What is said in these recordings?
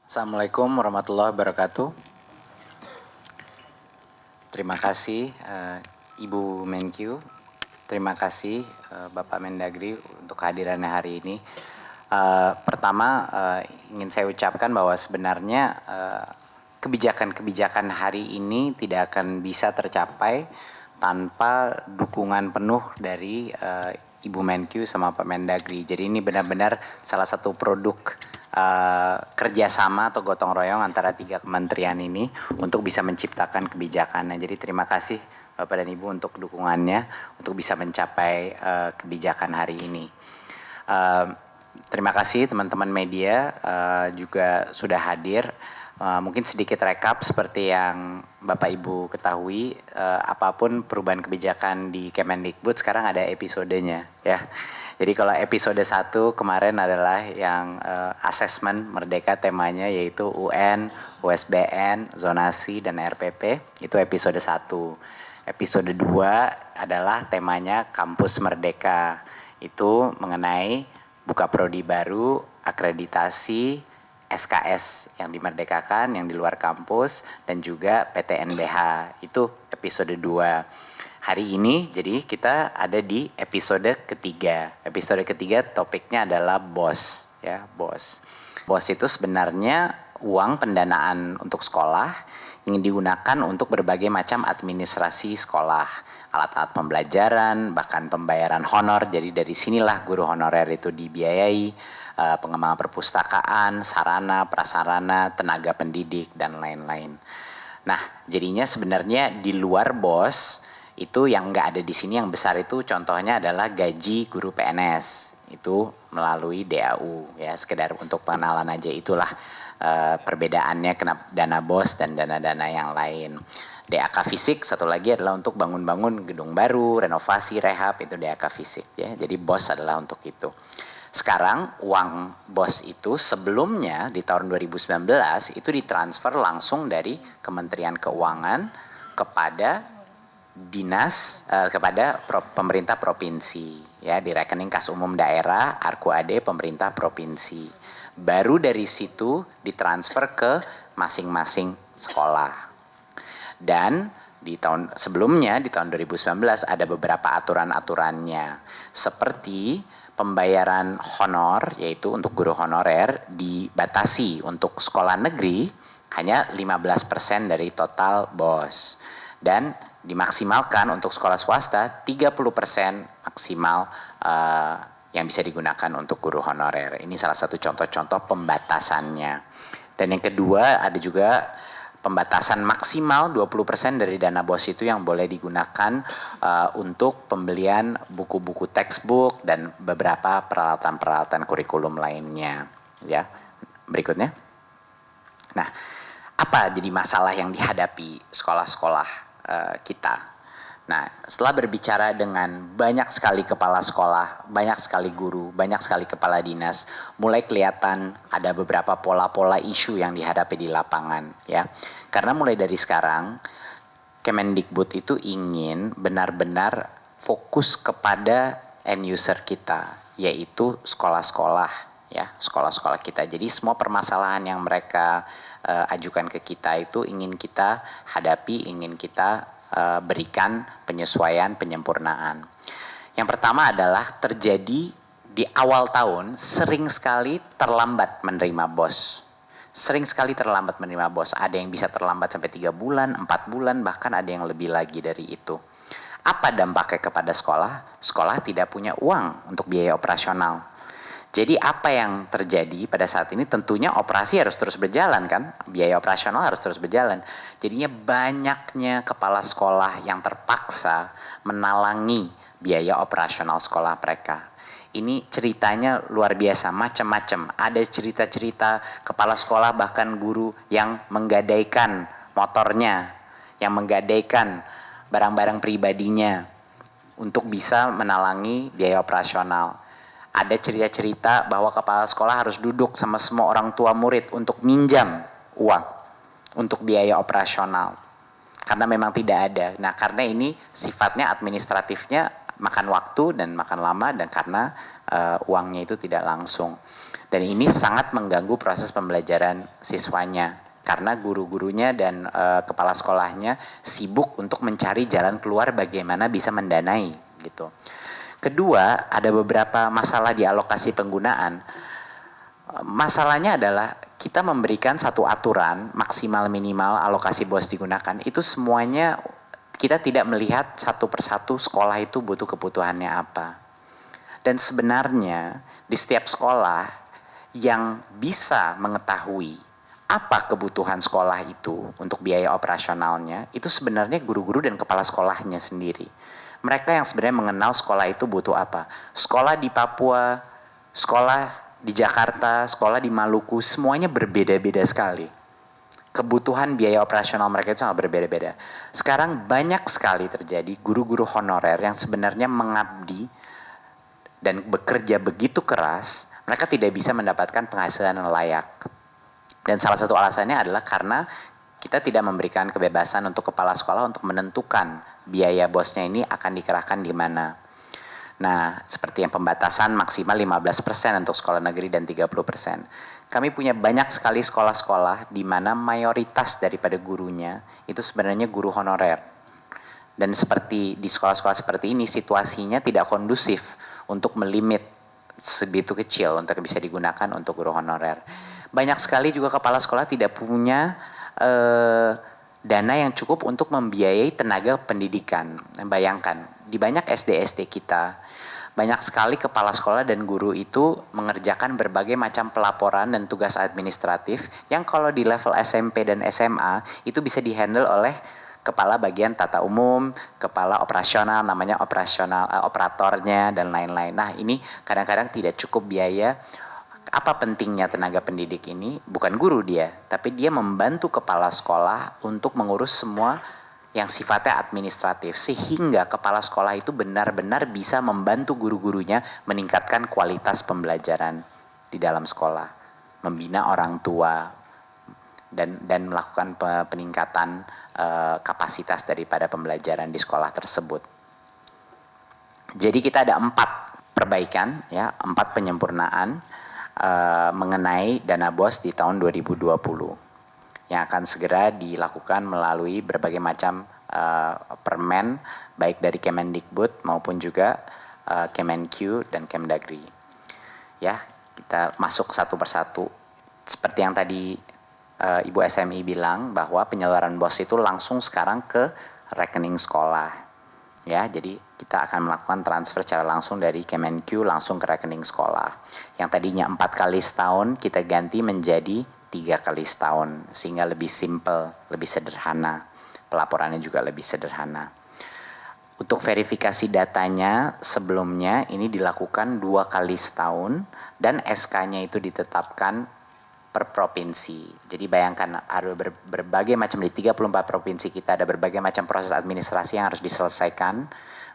Assalamualaikum warahmatullahi wabarakatuh. Terima kasih Ibu Menkyu, terima kasih Bapak Mendagri untuk kehadirannya hari ini. Pertama ingin saya ucapkan bahwa sebenarnya kebijakan-kebijakan hari ini tidak akan bisa tercapai tanpa dukungan penuh dari Ibu Menkyu sama Pak Mendagri. Jadi ini benar-benar salah satu produk kerjasama atau gotong royong antara 3 kementerian ini untuk bisa menciptakan kebijakan. Nah, jadi terima kasih Bapak dan Ibu untuk dukungannya untuk bisa mencapai kebijakan hari ini. Terima kasih teman-teman media juga sudah hadir. Mungkin sedikit rekap seperti yang Bapak Ibu ketahui, apapun perubahan kebijakan di Kemendikbud sekarang ada episodenya ya. Jadi kalau episode 1 kemarin adalah yang asesmen merdeka, temanya yaitu UN, USBN, zonasi dan RPP, itu episode 1. Episode 2 adalah temanya kampus merdeka, itu mengenai buka prodi baru, akreditasi, SKS yang dimerdekakan, yang di luar kampus, dan juga PTNBH, itu episode 2. Hari ini jadi kita ada di episode ketiga. Episode ketiga topiknya adalah BOS ya, BOS. BOS itu sebenarnya uang pendanaan untuk sekolah yang digunakan untuk berbagai macam administrasi sekolah, alat-alat pembelajaran, bahkan pembayaran honor. Jadi dari sinilah guru honorer itu dibiayai, pengembangan perpustakaan, sarana, prasarana, tenaga pendidik dan lain-lain. Nah, jadinya sebenarnya di luar BOS itu yang nggak ada di sini yang besar itu contohnya adalah gaji guru PNS itu melalui DAU ya, sekedar untuk pengenalan aja, itulah perbedaannya kenapa dana BOS dan dana-dana yang lain. DAK fisik satu lagi adalah untuk bangun-bangun gedung baru, renovasi, rehab, itu DAK fisik ya. Jadi BOS adalah untuk itu. Sekarang uang BOS itu sebelumnya di tahun 2019 itu ditransfer langsung dari Kementerian Keuangan kepada dinas kepada pemerintah provinsi ya, di rekening kas umum daerah Arku AD pemerintah provinsi. Baru dari situ ditransfer ke masing-masing sekolah. Dan di tahun sebelumnya di tahun 2019 ada beberapa aturan-aturannya seperti pembayaran honor, yaitu untuk guru honorer dibatasi untuk sekolah negeri hanya 15% dari total BOS, dan dimaksimalkan untuk sekolah swasta 30% maksimal yang bisa digunakan untuk guru honorer. Ini salah satu contoh-contoh pembatasannya. Dan yang kedua ada juga pembatasan maksimal 20% dari dana BOS itu yang boleh digunakan untuk pembelian buku-buku textbook dan beberapa peralatan-peralatan kurikulum lainnya ya. Berikutnya. Nah, apa jadi masalah yang dihadapi sekolah-sekolah kita? Nah, setelah berbicara dengan banyak sekali kepala sekolah, banyak sekali guru, banyak sekali kepala dinas, mulai kelihatan ada beberapa pola-pola isu yang dihadapi di lapangan ya. Karena mulai dari sekarang Kemendikbud itu ingin benar-benar fokus kepada end user kita, yaitu sekolah-sekolah ya, sekolah-sekolah kita. Jadi semua permasalahan yang mereka ajukan ke kita itu ingin kita hadapi, ingin kita berikan penyesuaian, penyempurnaan. Yang pertama adalah terjadi di awal tahun sering sekali terlambat menerima BOS. Sering sekali terlambat menerima BOS. Ada yang bisa terlambat sampai 3 bulan, 4 bulan, bahkan ada yang lebih lagi dari itu. Apa dampaknya kepada sekolah? Sekolah tidak punya uang untuk biaya operasional. Jadi apa yang terjadi pada saat ini, tentunya operasi harus terus berjalan kan, biaya operasional harus terus berjalan. Jadinya banyaknya kepala sekolah yang terpaksa menalangi biaya operasional sekolah mereka. Ini ceritanya luar biasa, macam-macam. Ada cerita-cerita kepala sekolah bahkan guru yang menggadaikan motornya, yang menggadaikan barang-barang pribadinya untuk bisa menalangi biaya operasional. Ada cerita-cerita bahwa kepala sekolah harus duduk sama semua orang tua murid untuk minjam uang untuk biaya operasional karena memang tidak ada. Nah, karena ini sifatnya administratifnya makan waktu dan makan lama, dan karena uangnya itu tidak langsung. Dan ini sangat mengganggu proses pembelajaran siswanya karena guru-gurunya dan kepala sekolahnya sibuk untuk mencari jalan keluar bagaimana bisa mendanai gitu. Kedua, ada beberapa masalah di alokasi penggunaan. Masalahnya adalah kita memberikan satu aturan maksimal minimal alokasi BOS digunakan, itu semuanya kita tidak melihat satu persatu sekolah itu butuh kebutuhannya apa. Dan sebenarnya di setiap sekolah yang bisa mengetahui apa kebutuhan sekolah itu untuk biaya operasionalnya, itu sebenarnya guru-guru dan kepala sekolahnya sendiri. Mereka yang sebenarnya mengenal sekolah itu butuh apa. Sekolah di Papua, sekolah di Jakarta, sekolah di Maluku, semuanya berbeda-beda sekali. Kebutuhan biaya operasional mereka itu sangat berbeda-beda. Sekarang banyak sekali terjadi guru-guru honorer yang sebenarnya mengabdi dan bekerja begitu keras, mereka tidak bisa mendapatkan penghasilan yang layak. Dan salah satu alasannya adalah karena kita tidak memberikan kebebasan untuk kepala sekolah untuk menentukan biaya BOS-nya ini akan dikerahkan di mana. Nah, seperti yang pembatasan maksimal 15% untuk sekolah negeri dan 30%. Kami punya banyak sekali sekolah-sekolah di mana mayoritas daripada gurunya itu sebenarnya guru honorer. Dan seperti di sekolah-sekolah seperti ini, situasinya tidak kondusif untuk melimit segitu kecil untuk bisa digunakan untuk guru honorer. Banyak sekali juga kepala sekolah tidak punya dana yang cukup untuk membiayai tenaga pendidikan. Bayangkan, di banyak SD-SD kita, banyak sekali kepala sekolah dan guru itu mengerjakan berbagai macam pelaporan dan tugas administratif yang kalau di level SMP dan SMA itu bisa dihandle oleh kepala bagian tata umum, kepala operasional, namanya operatornya, dan lain-lain. Nah, ini kadang-kadang tidak cukup biaya. Apa pentingnya tenaga pendidik ini? Bukan guru dia, tapi dia membantu kepala sekolah untuk mengurus semua yang sifatnya administratif, sehingga kepala sekolah itu benar-benar bisa membantu guru-gurunya meningkatkan kualitas pembelajaran di dalam sekolah, membina orang tua, dan melakukan peningkatan kapasitas daripada pembelajaran di sekolah tersebut. Jadi kita ada 4 perbaikan, ya, 4 penyempurnaan mengenai dana BOS di tahun 2020 yang akan segera dilakukan melalui berbagai macam permen baik dari Kemendikbud maupun juga Kemenq dan Kemdagri. Ya, kita masuk satu persatu. Seperti yang tadi Ibu SMI bilang bahwa penyaluran BOS itu langsung sekarang ke rekening sekolah. Ya, jadi kita akan melakukan transfer secara langsung dari Kemenq langsung ke rekening sekolah. Yang tadinya 4 kali setahun kita ganti menjadi 3 kali setahun, sehingga lebih simple, lebih sederhana. Pelaporannya juga lebih sederhana. Untuk verifikasi datanya sebelumnya ini dilakukan 2 kali setahun dan SK-nya itu ditetapkan per provinsi. Jadi bayangkan ada berbagai macam, di 34 provinsi kita ada berbagai macam proses administrasi yang harus diselesaikan,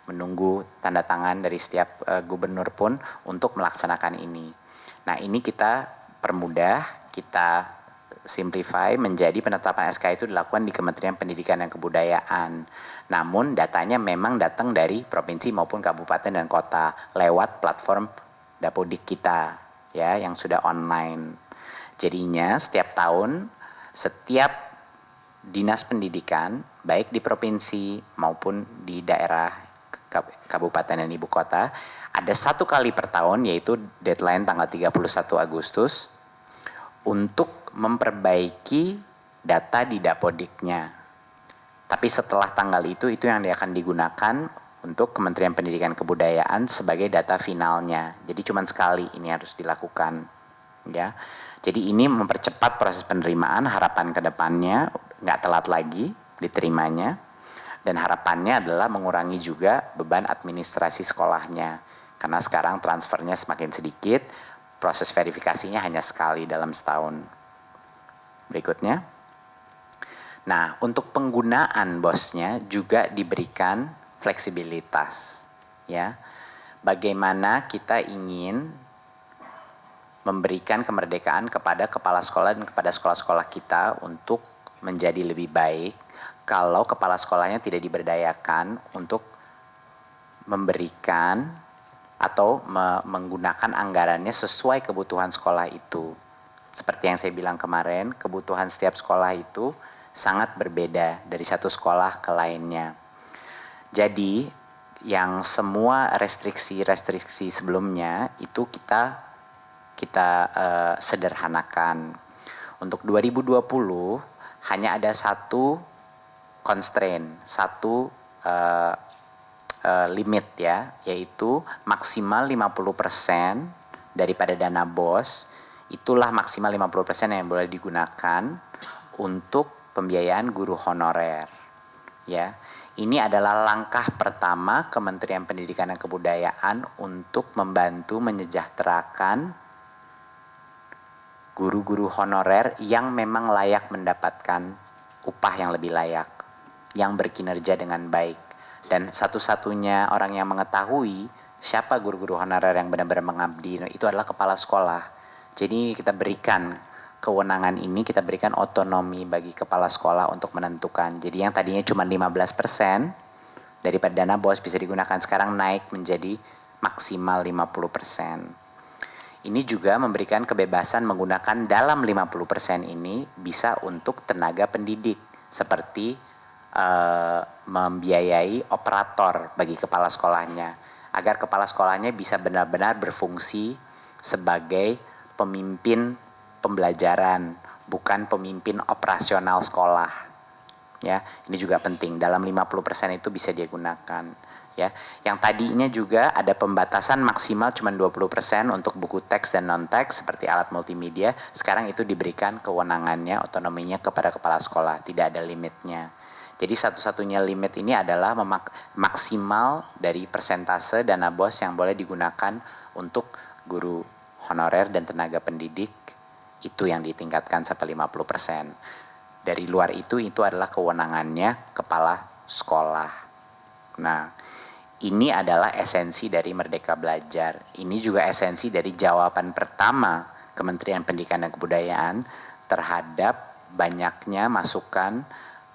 menunggu tanda tangan dari setiap gubernur pun untuk melaksanakan ini. Nah, ini kita permudah, kita simplify menjadi penetapan SK itu dilakukan di Kementerian Pendidikan dan Kebudayaan. Namun datanya memang datang dari provinsi maupun kabupaten dan kota lewat platform Dapodik kita, ya, yang sudah online. Jadinya setiap tahun, setiap dinas pendidikan, baik di provinsi maupun di daerah kabupaten dan ibu kota, ada 1 kali per tahun, yaitu deadline tanggal 31 Agustus, untuk memperbaiki data di Dapodiknya. Tapi setelah tanggal itu yang akan digunakan untuk Kementerian Pendidikan Kebudayaan sebagai data finalnya. Jadi cuma sekali ini harus dilakukan, ya. Jadi ini mempercepat proses penerimaan, harapan ke depannya nggak telat lagi diterimanya, dan harapannya adalah mengurangi juga beban administrasi sekolahnya. Karena sekarang transfernya semakin sedikit, proses verifikasinya hanya sekali dalam setahun. Berikutnya. Nah, untuk penggunaan BOS-nya juga diberikan fleksibilitas, ya. Bagaimana kita ingin memberikan kemerdekaan kepada kepala sekolah dan kepada sekolah-sekolah kita untuk menjadi lebih baik kalau kepala sekolahnya tidak diberdayakan untuk memberikan atau menggunakan anggarannya sesuai kebutuhan sekolah itu. Seperti yang saya bilang kemarin, kebutuhan setiap sekolah itu sangat berbeda dari satu sekolah ke lainnya. Jadi yang semua restriksi-restriksi sebelumnya itu kita sederhanakan. Untuk 2020 hanya ada satu constraint, satu limit ya, yaitu maksimal 50% daripada dana BOS, itulah maksimal 50% yang boleh digunakan untuk pembiayaan guru honorer. Ya, ini adalah langkah pertama Kementerian Pendidikan dan Kebudayaan untuk membantu menyejahterakan guru-guru honorer yang memang layak mendapatkan upah yang lebih layak, yang berkinerja dengan baik. Dan satu-satunya orang yang mengetahui siapa guru-guru honorer yang benar-benar mengabdi itu adalah kepala sekolah. Jadi kita berikan kewenangan ini, kita berikan otonomi bagi kepala sekolah untuk menentukan. Jadi yang tadinya cuma 15% daripada dana BOS bisa digunakan, sekarang naik menjadi maksimal 50%. Ini juga memberikan kebebasan menggunakan dalam 50% ini bisa untuk tenaga pendidik seperti membiayai operator bagi kepala sekolahnya agar kepala sekolahnya bisa benar-benar berfungsi sebagai pemimpin pembelajaran, bukan pemimpin operasional sekolah. Ya, ini juga penting. Dalam 50% itu bisa dia gunakan. Ya, yang tadinya juga ada pembatasan maksimal cuma 20% untuk buku teks dan non-teks seperti alat multimedia, sekarang itu diberikan kewenangannya, otonominya kepada kepala sekolah, tidak ada limitnya. Jadi satu-satunya limit ini adalah maksimal dari persentase dana BOS yang boleh digunakan untuk guru honorer dan tenaga pendidik, itu yang ditingkatkan sampai 50%. Dari luar itu adalah kewenangannya kepala sekolah. Nah, ini adalah esensi dari Merdeka Belajar. Ini juga esensi dari jawaban pertama Kementerian Pendidikan dan Kebudayaan terhadap banyaknya masukan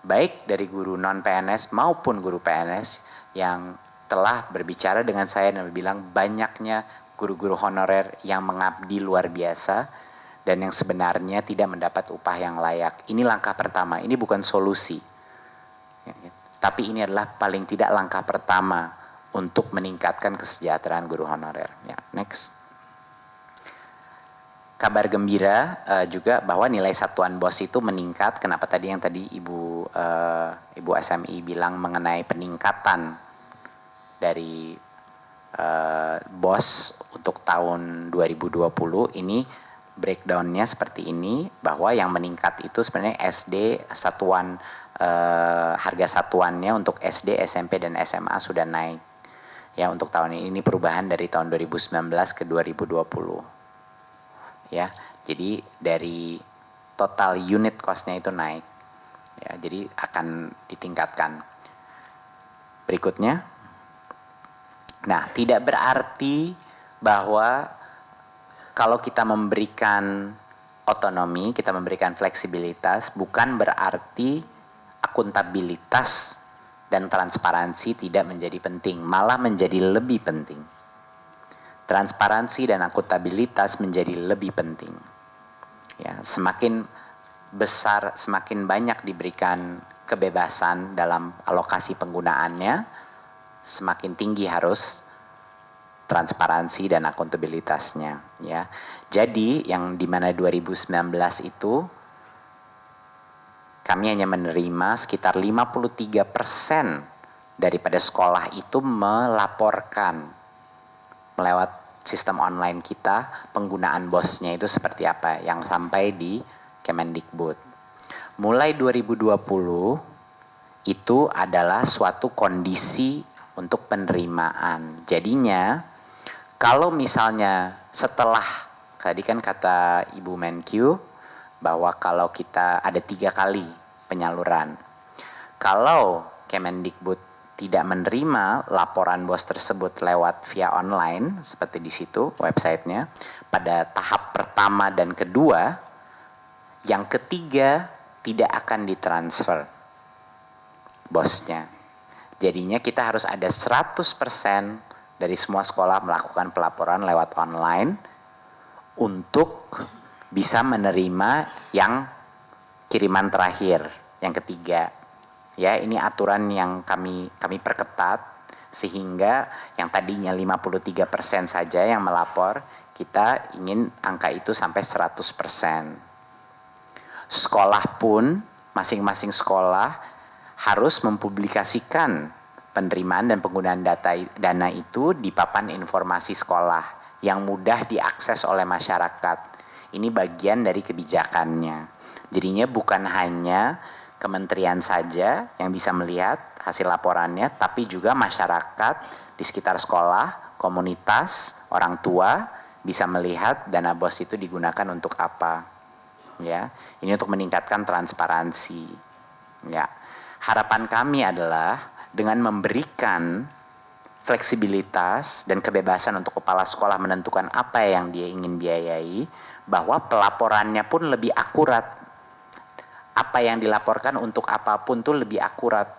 baik dari guru non-PNS maupun guru PNS yang telah berbicara dengan saya dan bilang banyaknya guru-guru honorer yang mengabdi luar biasa dan yang sebenarnya tidak mendapat upah yang layak. Ini langkah pertama, ini bukan solusi. Tapi ini adalah paling tidak langkah pertama untuk meningkatkan kesejahteraan guru honorer. Ya, next. Kabar gembira juga bahwa nilai satuan BOS itu meningkat. Kenapa tadi yang tadi Ibu SMI bilang mengenai peningkatan dari BOS untuk tahun 2020 ini breakdownnya seperti ini, bahwa yang meningkat itu sebenarnya SD satuan harga satuannya untuk SD, SMP dan SMA sudah naik. Ya, untuk tahun ini perubahan dari tahun 2019 ke 2020. Ya, jadi dari total unit cost-nya itu naik. Ya, jadi akan ditingkatkan. Berikutnya. Nah, tidak berarti bahwa kalau kita memberikan otonomi, kita memberikan fleksibilitas, bukan berarti akuntabilitas dan transparansi tidak menjadi penting, malah menjadi lebih penting. Transparansi dan akuntabilitas menjadi lebih penting. Ya, semakin besar, semakin banyak diberikan kebebasan dalam alokasi penggunaannya, semakin tinggi harus transparansi dan akuntabilitasnya. Ya, jadi yang dimana 2019 itu kami hanya menerima sekitar 53% daripada sekolah itu melaporkan melewat sistem online kita penggunaan BOS-nya itu seperti apa yang sampai di Kemendikbud. Mulai 2020 itu adalah suatu kondisi untuk penerimaan. Jadinya kalau misalnya setelah tadi kan kata Ibu Menkyu bahwa kalau kita ada 3 kali penyaluran. Kalau Kemendikbud tidak menerima laporan BOS tersebut lewat via online, seperti di situ websitenya, pada tahap pertama dan kedua, yang ketiga tidak akan ditransfer BOS-nya. Jadinya kita harus ada 100% dari semua sekolah melakukan pelaporan lewat online untuk bisa menerima yang kiriman terakhir, yang ketiga. Ya, ini aturan yang kami perketat sehingga yang tadinya 53% saja yang melapor, kita ingin angka itu sampai 100%. Sekolah pun, masing-masing sekolah harus mempublikasikan penerimaan dan penggunaan dana itu di papan informasi sekolah yang mudah diakses oleh masyarakat. Ini bagian dari kebijakannya. Jadinya bukan hanya kementerian saja yang bisa melihat hasil laporannya, tapi juga masyarakat di sekitar sekolah, komunitas, orang tua bisa melihat dana BOS itu digunakan untuk apa. Ya, ini untuk meningkatkan transparansi. Ya, harapan kami adalah dengan memberikan fleksibilitas dan kebebasan untuk kepala sekolah menentukan apa yang dia ingin biayai, bahwa pelaporannya pun lebih akurat. Apa yang dilaporkan untuk apapun tuh lebih akurat.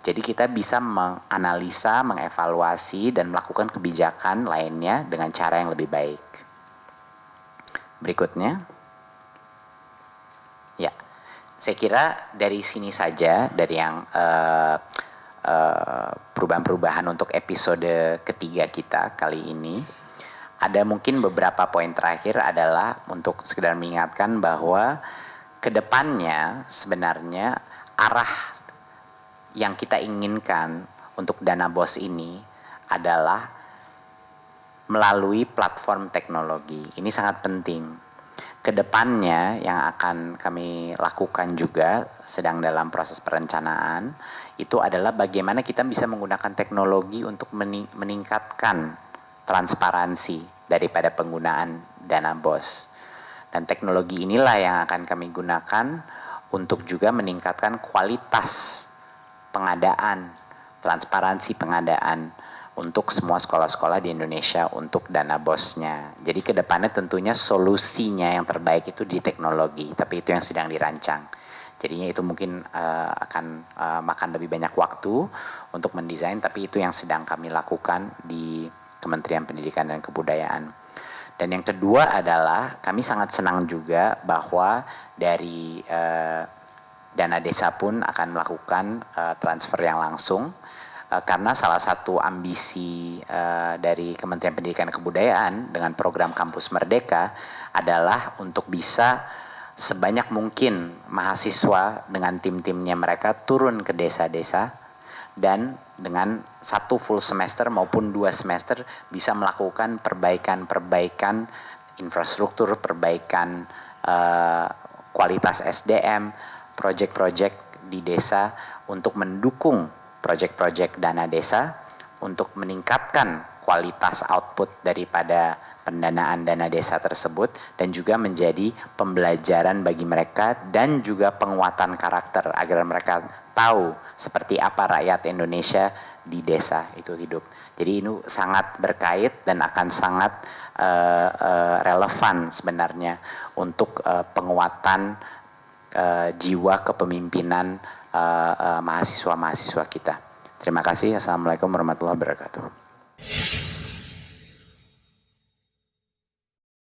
Jadi kita bisa menganalisa, mengevaluasi, dan melakukan kebijakan lainnya dengan cara yang lebih baik. Berikutnya. Ya, saya kira dari sini saja, dari yang perubahan-perubahan untuk episode ketiga kita kali ini. Ada mungkin beberapa poin terakhir adalah untuk sekedar mengingatkan bahwa kedepannya sebenarnya arah yang kita inginkan untuk dana BOS ini adalah melalui platform teknologi. Ini sangat penting. Kedepannya yang akan kami lakukan juga sedang dalam proses perencanaan itu adalah bagaimana kita bisa menggunakan teknologi untuk meningkatkan transparansi daripada penggunaan dana BOS. Dan teknologi inilah yang akan kami gunakan untuk juga meningkatkan kualitas pengadaan, transparansi pengadaan untuk semua sekolah-sekolah di Indonesia untuk dana BOS-nya. Jadi ke depannya tentunya solusinya yang terbaik itu di teknologi, tapi itu yang sedang dirancang. Jadinya itu mungkin akan makan lebih banyak waktu untuk mendesain, tapi itu yang sedang kami lakukan di Kementerian Pendidikan dan Kebudayaan. Dan yang kedua adalah kami sangat senang juga bahwa dari dana desa pun akan melakukan transfer yang langsung. Karena salah satu ambisi dari Kementerian Pendidikan dan Kebudayaan dengan program Kampus Merdeka adalah untuk bisa sebanyak mungkin mahasiswa dengan tim-timnya mereka turun ke desa-desa dan dengan 1 full semester maupun 2 semester bisa melakukan perbaikan infrastruktur, perbaikan kualitas SDM, proyek-proyek di desa untuk mendukung proyek-proyek dana desa untuk meningkatkan kualitas output daripada pendanaan dana desa tersebut dan juga menjadi pembelajaran bagi mereka dan juga penguatan karakter agar mereka tahu seperti apa rakyat Indonesia di desa itu hidup. Jadi ini sangat berkait dan akan sangat relevan sebenarnya untuk penguatan jiwa kepemimpinan mahasiswa-mahasiswa kita. Terima kasih. Assalamualaikum warahmatullahi wabarakatuh.